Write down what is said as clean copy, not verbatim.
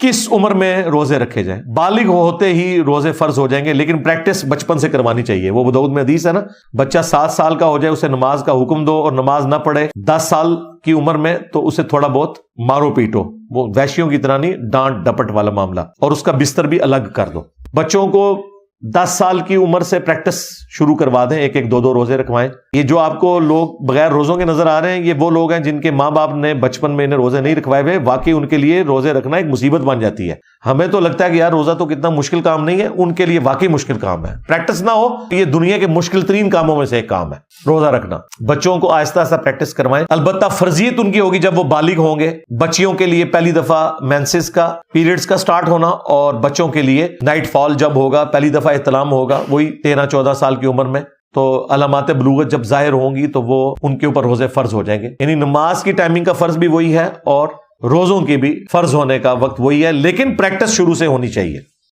کس عمر میں روزے رکھے جائیں؟ بالغ ہوتے ہی روزے فرض ہو جائیں گے، لیکن پریکٹس بچپن سے کروانی چاہیے۔ وہ ابو داؤد میں حدیث ہے نا، بچہ 7 سال کا ہو جائے اسے نماز کا حکم دو اور نماز نہ پڑھے 10 سال کی عمر میں تو اسے تھوڑا بہت مارو پیٹو، وہ وحشیوں کی طرح نہیں، ڈانٹ ڈپٹ والا معاملہ، اور اس کا بستر بھی الگ کر دو۔ بچوں کو 10 سال کی عمر سے پریکٹس شروع کروا دیں، ایک ایک 2 روزے رکھوائیں۔ یہ جو آپ کو لوگ بغیر روزوں کے نظر آ رہے ہیں، یہ وہ لوگ ہیں جن کے ماں باپ نے بچپن میں انہیں روزے نہیں رکھوائے ہوئے، واقعی ان کے لیے روزے رکھنا ایک مصیبت بن جاتی ہے۔ ہمیں تو لگتا ہے کہ یار روزہ تو کتنا مشکل کام نہیں ہے، ان کے لیے واقعی مشکل کام ہے۔ پریکٹس نہ ہو، یہ دنیا کے مشکل ترین کاموں میں سے ایک کام ہے روزہ رکھنا۔ بچوں کو آہستہ آہستہ پریکٹس کروائیں، البتہ فرضیت ان کی ہوگی جب وہ بالغ ہوں گے۔ بچیوں کے لیے پہلی دفعہ مینسز کا پیریڈز کا سٹارٹ ہونا، اور بچوں کے لیے نائٹ فال جب ہوگا، پہلی دفعہ احتلام ہوگا، وہی 13-14 سال کی عمر میں، تو علامات بلوغت جب ظاہر ہوں گی تو وہ ان کے اوپر روزے فرض ہو جائیں گے۔ یعنی نماز کی ٹائمنگ کا فرض بھی وہی ہے اور روزوں کی بھی فرض ہونے کا وقت وہی ہے، لیکن پریکٹس شروع سے ہونی چاہیے۔